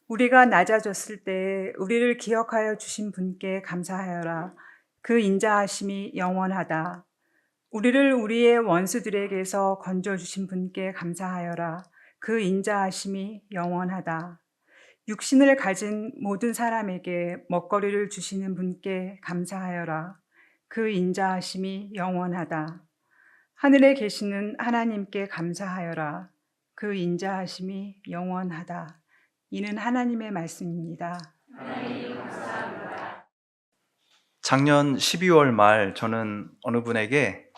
우리가 낮아졌을 때 우리를 기억하여 주신 분께 감사하여라. 그 인자하심이 영원하다. 우리를 우리의 원수들에게서 건져주신 분께 감사하여라. 그 인자하심이 영원하다. 육신을 가진 모든 사람에게 먹거리를 주시는 분께 감사하여라. 그 인자하심이 영원하다. 하늘에 계시는 하나님께 감사하여라. 그 인자하심이 영원하다. 이는 하나님의 말씀입니다. 하나님 감사합니다. 작년 12월 말 저는 어느 분에게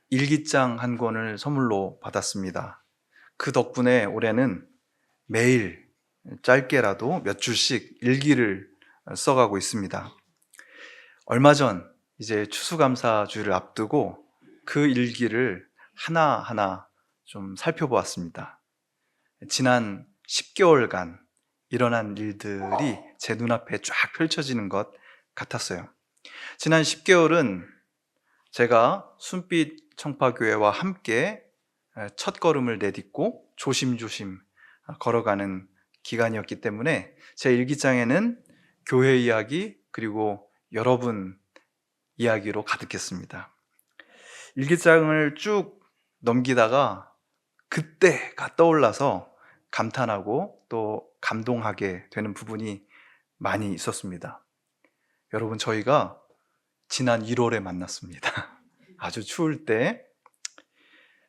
일기장 한 권을 선물로 받았습니다. 그 덕분에 올해는 매일 짧게라도 몇 줄씩 일기를 써가고 있습니다. 얼마 전 이제 추수감사주를 앞두고 그 일기를 하나하나 좀 살펴보았습니다. 지난 10개월간 일어난 일들이 제 눈앞에 쫙 펼쳐지는 것 같았어요. 지난 10개월은 제가 순빛 청파교회와 함께 첫 걸음을 내딛고 조심조심 걸어가는 기간이었기 때문에 제 일기장에는 교회 이야기 그리고 여러분 이야기로 가득했습니다. 일기장을 쭉 넘기다가 그때가 떠올라서 감탄하고 또 감동하게 되는 부분이 많이 있었습니다. 여러분, 저희가 지난 1월에 만났습니다. 아주 추울 때.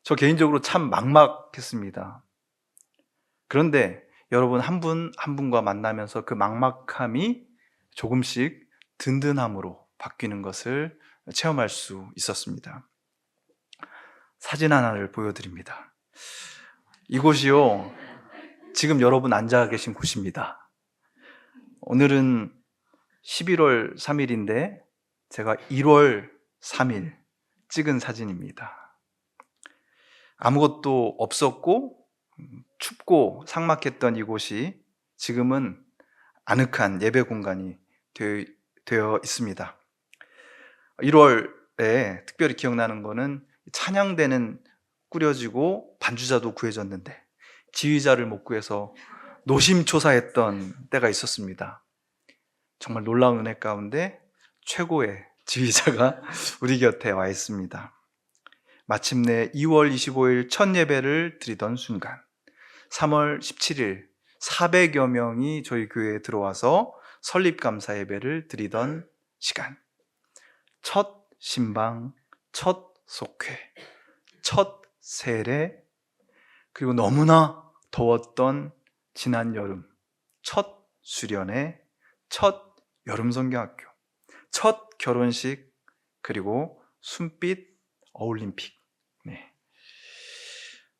저 개인적으로 참 막막했습니다. 그런데 여러분 한 분 한 분과 만나면서 그 막막함이 조금씩 든든함으로 바뀌는 것을 체험할 수 있었습니다. 사진 하나를 보여드립니다. 이곳이요, 지금 여러분 앉아 계신 곳입니다. 오늘은 11월 3일인데 제가 1월 3일 찍은 사진입니다. 아무것도 없었고 춥고 삭막했던 이곳이 지금은 아늑한 예배 공간이 되어 있습니다. 1월에 특별히 기억나는 거는 찬양대는 꾸려지고 반주자도 구해졌는데 지휘자를 못 구해서 노심초사했던 때가 있었습니다. 정말 놀라운 은혜 가운데 최고의 지휘자가 우리 곁에 와 있습니다. 마침내 2월 25일 첫 예배를 드리던 순간 3월 17일 400여 명이 저희 교회에 들어와서 설립감사 예배를 드리던 시간, 첫 신방, 첫 속회, 첫 세례, 그리고 너무나 더웠던 지난 여름, 첫 수련회, 첫 여름 성경학교, 첫 결혼식, 그리고 순빛 어울림픽.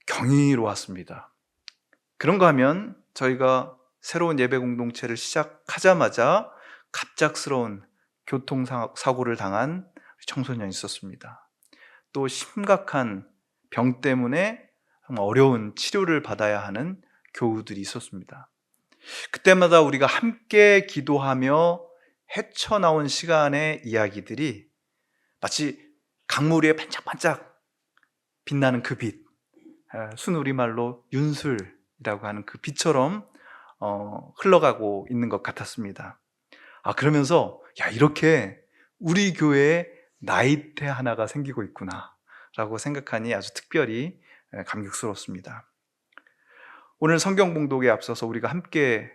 경이로웠습니다. 그런가 하면 저희가 새로운 예배 공동체를 시작하자마자 갑작스러운 교통사고를 당한 청소년이 있었습니다. 또 심각한 병 때문에 정말 어려운 치료를 받아야 하는 교우들이 있었습니다. 그때마다 우리가 함께 기도하며 헤쳐나온 시간의 이야기들이 마치 강물 위에 반짝반짝 빛나는 그 빛, 순우리말로 윤술이라고 하는 그 빛처럼 흘러가고 있는 것 같았습니다. 그러면서 이렇게 우리 교회에 나이테 하나가 생기고 있구나 라고 생각하니 아주 특별히 감격스럽습니다. 오늘 성경 봉독에 앞서서 우리가 함께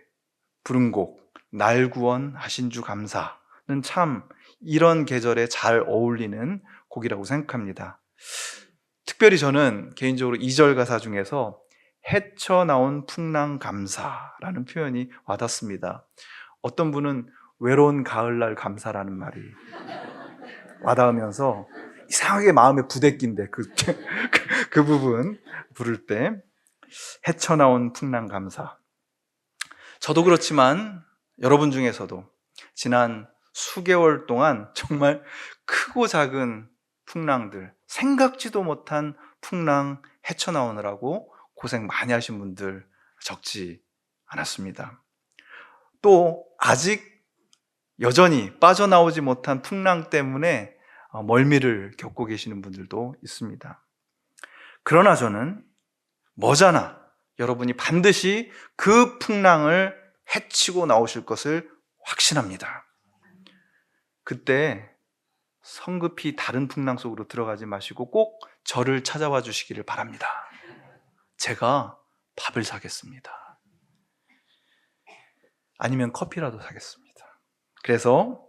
부른 곡 날 구원하신 주 감사는 참 이런 계절에 잘 어울리는 곡이라고 생각합니다. 특별히 저는 개인적으로 2절 가사 중에서 헤쳐나온 풍랑 감사라는 표현이 와닿습니다. 어떤 분은 외로운 가을날 감사라는 말이 와닿으면서 이상하게 마음에 부대낀데 그 부분 부를 때 헤쳐나온 풍랑 감사. 저도 그렇지만 여러분 중에서도 지난 수개월 동안 정말 크고 작은 풍랑들, 생각지도 못한 풍랑 헤쳐나오느라고 고생 많이 하신 분들 적지 않았습니다. 또 아직 여전히 빠져나오지 못한 풍랑 때문에 멀미를 겪고 계시는 분들도 있습니다. 그러나 저는 머지않아 여러분이 반드시 그 풍랑을 해치고 나오실 것을 확신합니다. 그때 성급히 다른 풍랑 속으로 들어가지 마시고 꼭 저를 찾아와 주시기를 바랍니다. 제가 밥을 사겠습니다. 아니면 커피라도 사겠습니다. 그래서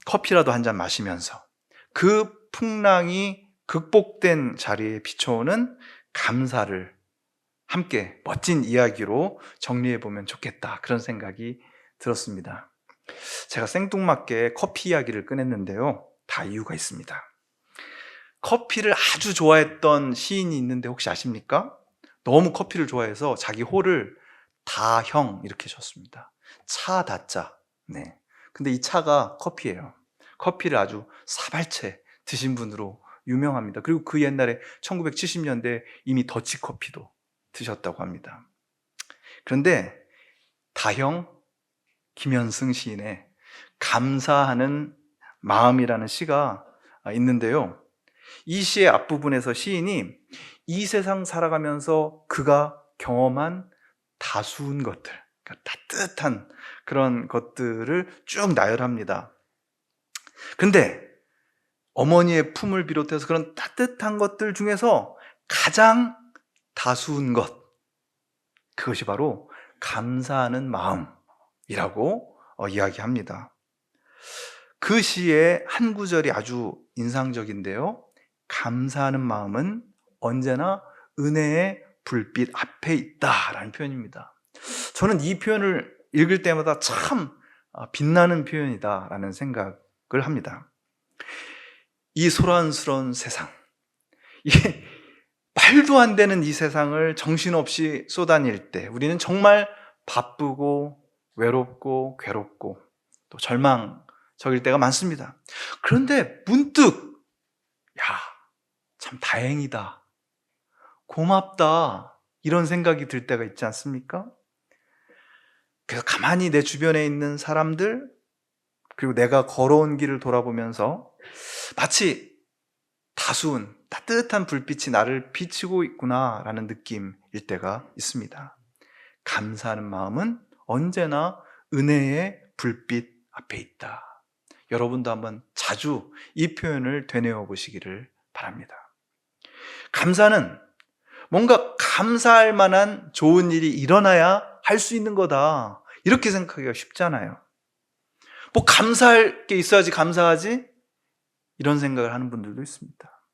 커피라도 한 잔 마시면서 그 풍랑이 극복된 자리에 비춰오는 감사를 함께 멋진 이야기로 정리해 보면 좋겠다, 그런 생각이 들었습니다. 제가 생뚱맞게 커피 이야기를 꺼냈는데요, 다 이유가 있습니다. 커피를 아주 좋아했던 시인이 있는데 혹시 아십니까? 너무 커피를 좋아해서 자기 호를 다형 이렇게 줬습니다. 차 다자. 네. 근데 이 차가 커피예요. 커피를 아주 사발채 드신 분으로 유명합니다. 그리고 그 옛날에 1970년대 이미 더치커피도 드셨다고 합니다. 그런데 다형 김현승 시인의 감사하는 마음이라는 시가 있는데요, 이 시의 앞부분에서 시인이 이 세상 살아가면서 그가 경험한 다수운 것들, 그러니까 따뜻한 그런 것들을 쭉 나열합니다. 근데 어머니의 품을 비롯해서 그런 따뜻한 것들 중에서 가장 다수운 것, 그것이 바로 감사하는 마음이라고 이야기합니다. 그 시의 한 구절이 아주 인상적인데요, 감사하는 마음은 언제나 은혜의 불빛 앞에 있다라는 표현입니다. 저는 이 표현을 읽을 때마다 참 빛나는 표현이다라는 생각을 합니다. 이 소란스러운 세상, 이 말도 안 되는 이 세상을 정신없이 쏘다닐 때 우리는 정말 바쁘고 외롭고 괴롭고 또 절망적일 때가 많습니다. 그런데 문득 참 다행이다, 고맙다, 이런 생각이 들 때가 있지 않습니까? 그래서 가만히 내 주변에 있는 사람들, 그리고 내가 걸어온 길을 돌아보면서 마치 다수운 따뜻한 불빛이 나를 비추고 있구나라는 느낌일 때가 있습니다. 감사하는 마음은 언제나 은혜의 불빛 앞에 있다. 여러분도 한번 자주 이 표현을 되뇌어 보시기를 바랍니다. 감사는 뭔가 감사할 만한 좋은 일이 일어나야 할 수 있는 거다, 이렇게 생각하기가 쉽잖아요. 뭐 감사할 게 있어야지 감사하지, 이런 생각을 하는 분들도 있습니다.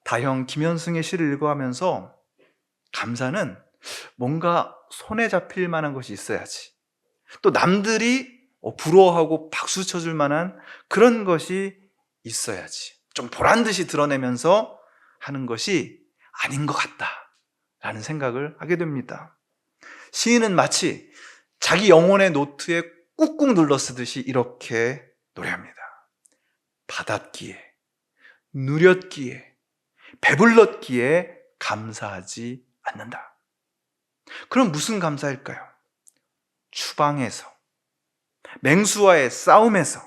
다형 김현승의 시를 읽어가면서 감사는 뭔가 손에 잡힐 만한 것이 있어야지, 또 남들이 부러워하고 박수 쳐줄 만한 그런 것이 있어야지, 좀 보란듯이 드러내면서 하는 것이 아닌 것 같다라는 생각을 하게 됩니다. 시인은 마치 자기 영혼의 노트에 꾹꾹 눌러 쓰듯이 이렇게 노래합니다. 받았기에, 누렸기에, 배불렀기에 감사하지 않는다. 그럼 무슨 감사일까요? 추방에서, 맹수와의 싸움에서,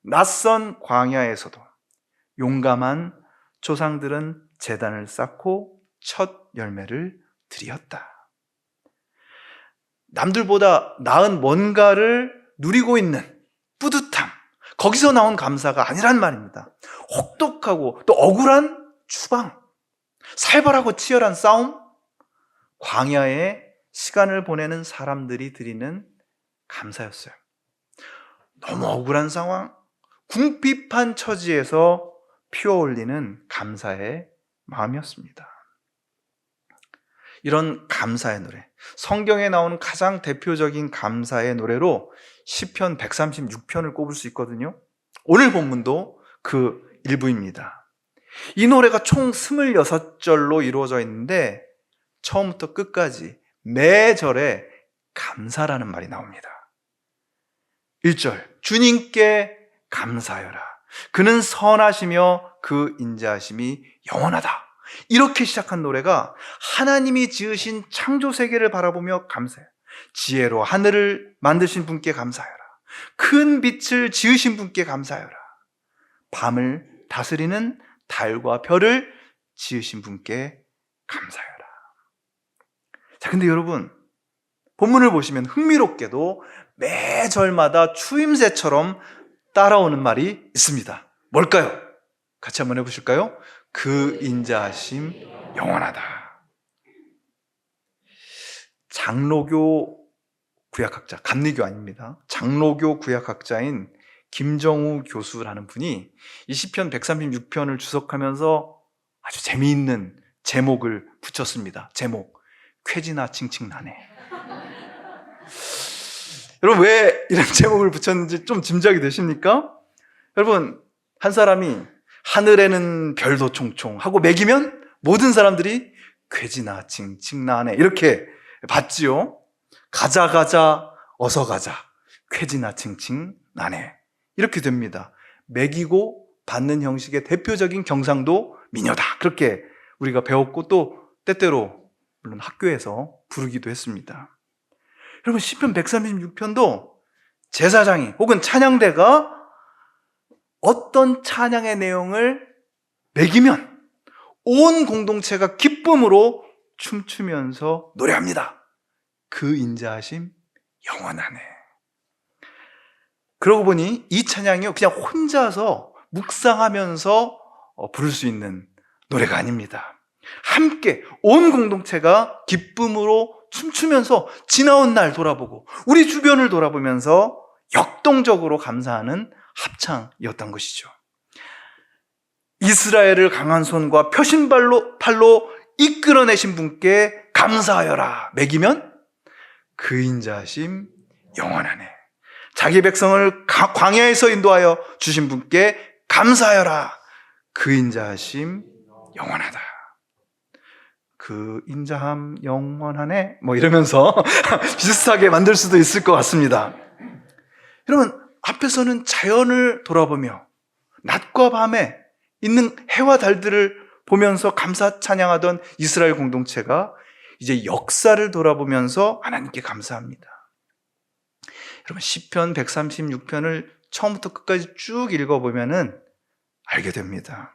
낯선 광야에서도 용감한 조상들은 제단을 쌓고 첫 열매를 드렸다. 남들보다 나은 뭔가를 누리고 있는 뿌듯함, 거기서 나온 감사가 아니란 말입니다. 혹독하고 또 억울한 추방, 살벌하고 치열한 싸움, 광야에 시간을 보내는 사람들이 드리는 감사였어요. 너무 억울한 상황, 궁핍한 처지에서 피어올리는 감사의 마음이었습니다. 이런 감사의 노래, 성경에 나오는 가장 대표적인 감사의 노래로 시편 136편을 꼽을 수 있거든요. 오늘 본문도 그 일부입니다. 이 노래가 총 26절로 이루어져 있는데 처음부터 끝까지 매 절에 감사라는 말이 나옵니다. 1절, 주님께 감사하여라. 그는 선하시며 그 인자하심이 영원하다. 이렇게 시작한 노래가 하나님이 지으신 창조 세계를 바라보며 감사해요. 지혜로 하늘을 만드신 분께 감사하여라. 큰 빛을 지으신 분께 감사하여라. 밤을 다스리는 달과 별을 지으신 분께 감사하여라. 자, 근데 여러분, 본문을 보시면 흥미롭게도 매 절마다 추임새처럼 따라오는 말이 있습니다. 뭘까요? 같이 한번 해보실까요? 그 인자하심 영원하다. 장로교 구약학자, 감리교 아닙니다. 장로교 구약학자인 김정우 교수라는 분이 이 시편 136편을 주석하면서 아주 재미있는 제목을 붙였습니다. 제목, 쾌지나 칭칭나네. 여러분, 왜 이런 제목을 붙였는지 좀 짐작이 되십니까? 여러분, 한 사람이 하늘에는 별도 총총 하고 매기면 모든 사람들이 쾌지나 칭칭나네 이렇게 받지요. 가자 가자 어서 가자 쾌지나 칭칭나네 이렇게 됩니다. 매기고 받는 형식의 대표적인 경상도 민요다, 그렇게 우리가 배웠고 또 때때로 물론 학교에서 부르기도 했습니다. 여러분, 시편 136편도 제사장이 혹은 찬양대가 어떤 찬양의 내용을 매기면 온 공동체가 기쁨으로 춤추면서 노래합니다. 그 인자하심 영원하네. 그러고 보니 이 찬양이요, 그냥 혼자서 묵상하면서 부를 수 있는 노래가 아닙니다. 함께 온 공동체가 기쁨으로 춤추면서 지나온 날 돌아보고 우리 주변을 돌아보면서 역동적으로 감사하는 합창이었던 것이죠. 이스라엘을 강한 손과 펴신 팔로 이끌어내신 분께 감사하여라 매기면 그 인자하심 영원하네. 자기 백성을 광야에서 인도하여 주신 분께 감사하여라 그 인자하심 영원하다. 그 인자함 영원하네 뭐 이러면서 비슷하게 만들 수도 있을 것 같습니다. 여러분, 앞에서는 자연을 돌아보며 낮과 밤에 있는 해와 달들을 보면서 감사 찬양하던 이스라엘 공동체가 이제 역사를 돌아보면서 하나님께 감사합니다. 여러분, 시편 136편을 처음부터 끝까지 쭉 읽어보면은 알게 됩니다.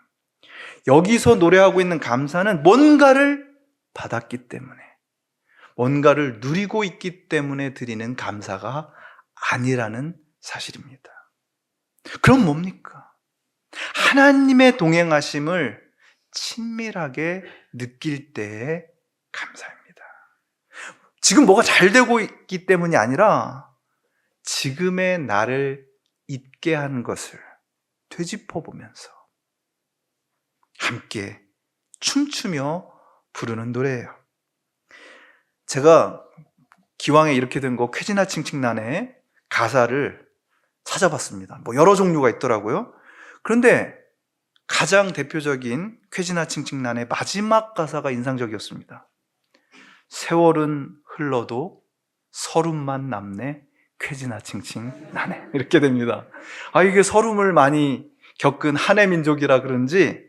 여기서 노래하고 있는 감사는 뭔가를 받았기 때문에, 뭔가를 누리고 있기 때문에 드리는 감사가 아니라는 사실입니다. 그럼 뭡니까? 하나님의 동행하심을 친밀하게 느낄 때의 감사입니다. 지금 뭐가 잘 되고 있기 때문이 아니라 지금의 나를 잊게 한 것을 되짚어보면서 함께 춤추며 부르는 노래예요. 제가 기왕에 이렇게 된 거 쾌지나 칭칭나네 가사를 찾아봤습니다. 뭐 여러 종류가 있더라고요. 그런데 가장 대표적인 쾌지나 칭칭나네 마지막 가사가 인상적이었습니다. 세월은 흘러도 서름만 남네 쾌지나 칭칭나네 이렇게 됩니다. 이게 서름을 많이 겪은 한 해 민족이라 그런지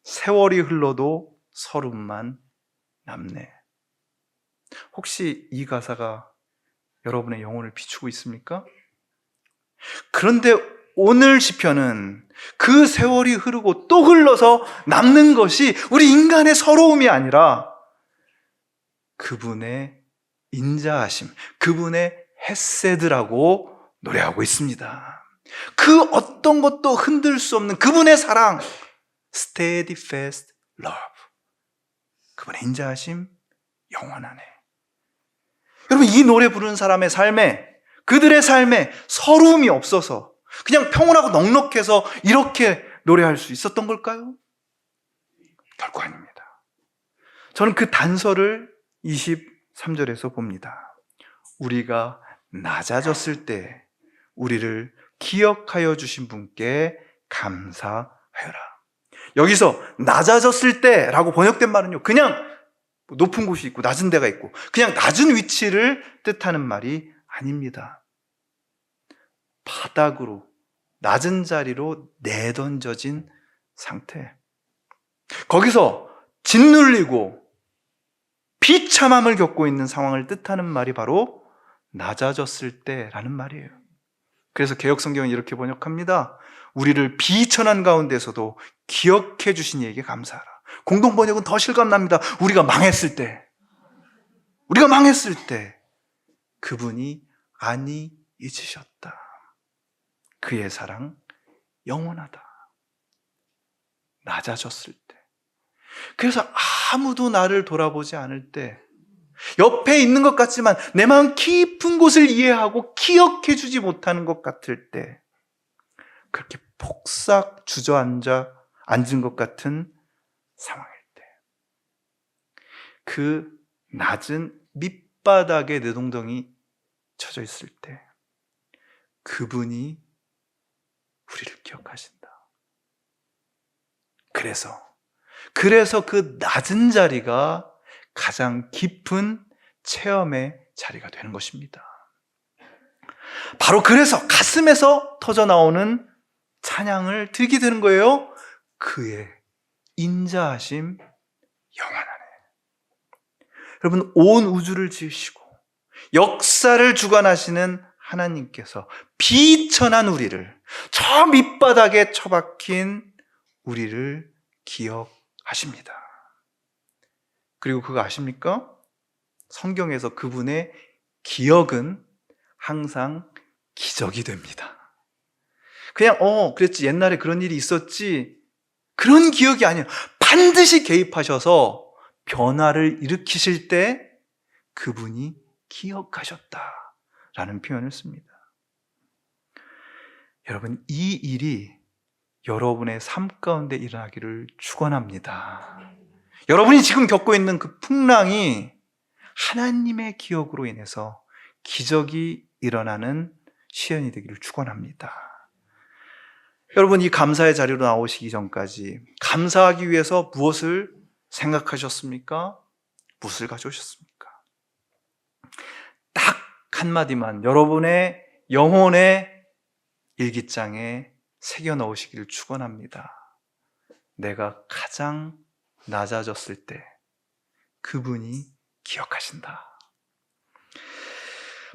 세월이 흘러도 서름만 남네. 혹시 이 가사가 여러분의 영혼을 비추고 있습니까? 그런데 오늘 시편은 그 세월이 흐르고 또 흘러서 남는 것이 우리 인간의 서러움이 아니라 그분의 인자하심, 그분의 헤세드라고 노래하고 있습니다. 그 어떤 것도 흔들 수 없는 그분의 사랑, steadfast love, 그분의 인자하심 영원하네. 여러분, 이 노래 부르는 사람의 삶에, 그들의 삶에 서러움이 없어서 그냥 평온하고 넉넉해서 이렇게 노래할 수 있었던 걸까요? 결코 아닙니다. 저는 그 단서를 23절에서 봅니다. 우리가 낮아졌을 때 우리를 기억하여 주신 분께 감사하여라. 여기서 낮아졌을 때라고 번역된 말은요, 그냥 높은 곳이 있고 낮은 데가 있고 그냥 낮은 위치를 뜻하는 말이 아닙니다. 바닥으로, 낮은 자리로 내던져진 상태, 거기서 짓눌리고 비참함을 겪고 있는 상황을 뜻하는 말이 바로 낮아졌을 때라는 말이에요. 그래서 개역성경은 이렇게 번역합니다. 우리를 비천한 가운데서도 기억해 주신 이에게 감사하라. 공동번역은 더 실감납니다. 우리가 망했을 때, 그분이 안히 잊으셨다. 그의 사랑 영원하다. 낮아졌을 때. 그래서 아무도 나를 돌아보지 않을 때, 옆에 있는 것 같지만 내 마음 깊은 곳을 이해하고 기억해 주지 못하는 것 같을 때, 그렇게 폭삭 앉은 것 같은 상황일 때, 그 낮은 밑바닥에 내 동덩이 쳐져 있을 때, 그분이 우리를 기억하신다. 그래서 그 낮은 자리가 가장 깊은 체험의 자리가 되는 것입니다. 바로 그래서 가슴에서 터져 나오는 찬양을 드리게 되는 거예요. 그의 인자하심 영원하네. 여러분, 온 우주를 지으시고 역사를 주관하시는 하나님께서 비천한 우리를, 저 밑바닥에 처박힌 우리를 기억하십니다. 그리고 그거 아십니까? 성경에서 그분의 기억은 항상 기적이 됩니다. 그냥 그랬지, 옛날에 그런 일이 있었지, 그런 기억이 아니에요. 반드시 개입하셔서 변화를 일으키실 때 그분이 기억하셨다라는 표현을 씁니다. 여러분, 이 일이 여러분의 삶 가운데 일어나기를 축원합니다. 여러분이 지금 겪고 있는 그 풍랑이 하나님의 기억으로 인해서 기적이 일어나는 시연이 되기를 축원합니다. 여러분, 이 감사의 자리로 나오시기 전까지 감사하기 위해서 무엇을 생각하셨습니까? 무엇을 가져오셨습니까? 딱 한마디만 여러분의 영혼의 일기장에 새겨 넣으시기를 축원합니다. 내가 가장 낮아졌을 때 그분이 기억하신다.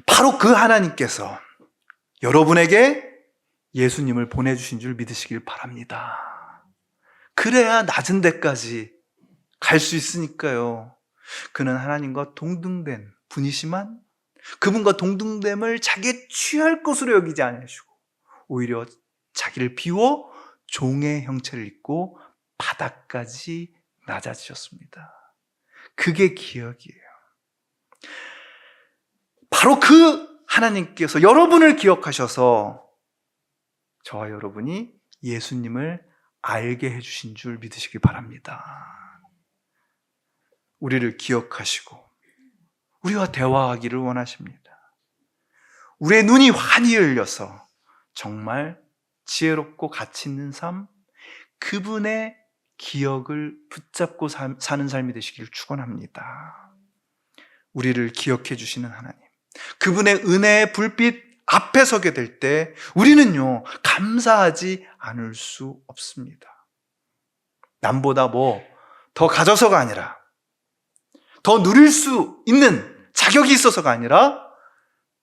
바로 그 하나님께서 여러분에게 예수님을 보내주신 줄 믿으시길 바랍니다. 그래야 낮은 데까지 갈 수 있으니까요. 그는 하나님과 동등된 분이시만 그분과 동등됨을 자기의 취할 것으로 여기지 않으시고 오히려 자기를 비워 종의 형체를 입고 바닥까지 낮아지셨습니다. 그게 기억이에요. 바로 그 하나님께서 여러분을 기억하셔서 저와 여러분이 예수님을 알게 해주신 줄 믿으시기 바랍니다. 우리를 기억하시고 우리와 대화하기를 원하십니다. 우리의 눈이 환히 열려서 정말 지혜롭고 가치 있는 삶, 그분의 기억을 붙잡고 사는 삶이 되시기를 축원합니다. 우리를 기억해 주시는 하나님, 그분의 은혜의 불빛 앞에 서게 될 때 우리는요, 감사하지 않을 수 없습니다. 남보다 더 가져서가 아니라, 더 누릴 수 있는 자격이 있어서가 아니라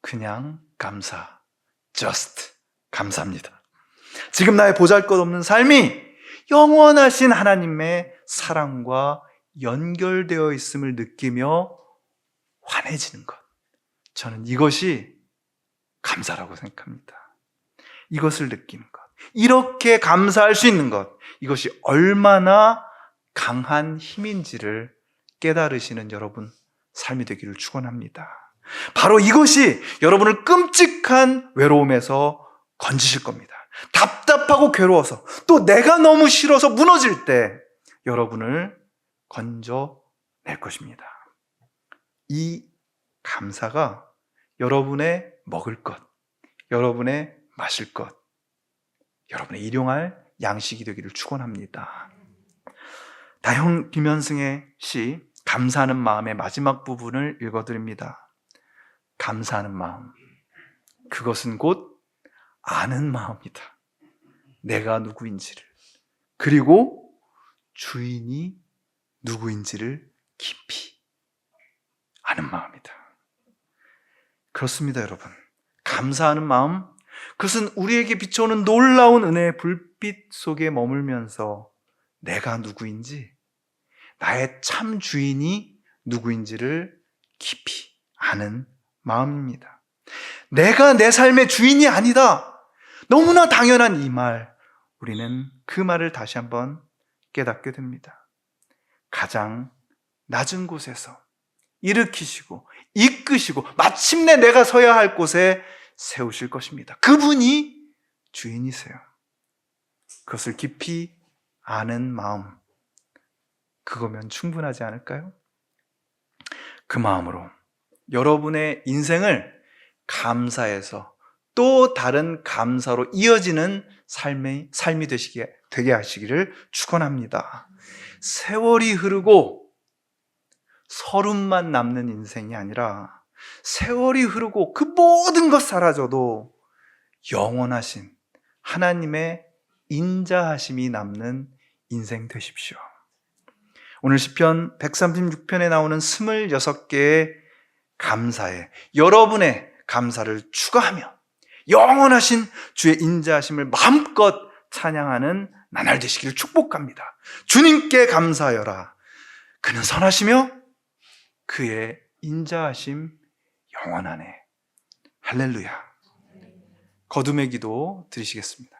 그냥 감사, just 감사합니다. 지금 나의 보잘것없는 삶이 영원하신 하나님의 사랑과 연결되어 있음을 느끼며 환해지는 것, 저는 이것이 감사라고 생각합니다. 이것을 느끼는 것, 이렇게 감사할 수 있는 것, 이것이 얼마나 강한 힘인지를 깨달으시는 여러분 삶이 되기를 축원합니다. 바로 이것이 여러분을 끔찍한 외로움에서 건지실 겁니다. 답답하고 괴로워서, 또 내가 너무 싫어서 무너질 때 여러분을 건져낼 것입니다. 이 감사가 여러분의 먹을 것, 여러분의 마실 것, 여러분의 일용할 양식이 되기를 축원합니다. 다형 김현승의 시 감사하는 마음의 마지막 부분을 읽어드립니다. 감사하는 마음, 그것은 곧 아는 마음이다. 내가 누구인지를, 그리고 주인이 누구인지를 깊이 아는 마음이다. 그렇습니다, 여러분. 감사하는 마음, 그것은 우리에게 비춰오는 놀라운 은혜의 불빛 속에 머물면서 내가 누구인지, 나의 참 주인이 누구인지를 깊이 아는 마음입니다. 내가 내 삶의 주인이 아니다. 너무나 당연한 이 말, 우리는 그 말을 다시 한번 깨닫게 됩니다. 가장 낮은 곳에서 일으키시고 이끄시고 마침내 내가 서야 할 곳에 세우실 것입니다. 그분이 주인이세요. 그것을 깊이 아는 마음, 그거면 충분하지 않을까요? 그 마음으로 여러분의 인생을 감사해서 또 다른 감사로 이어지는 삶이 되게 하시기를 축원합니다. 세월이 흐르고 서름만 남는 인생이 아니라 세월이 흐르고 그 모든 것 사라져도 영원하신 하나님의 인자하심이 남는 인생 되십시오. 오늘 시편 136편에 나오는 26개의 감사에 여러분의 감사를 추가하며 영원하신 주의 인자하심을 마음껏 찬양하는 나날 되시기를 축복합니다. 주님께 감사하여라. 그는 선하시며 그의 인자하심 영원하네. 할렐루야. 거듭의 기도 드리시겠습니다.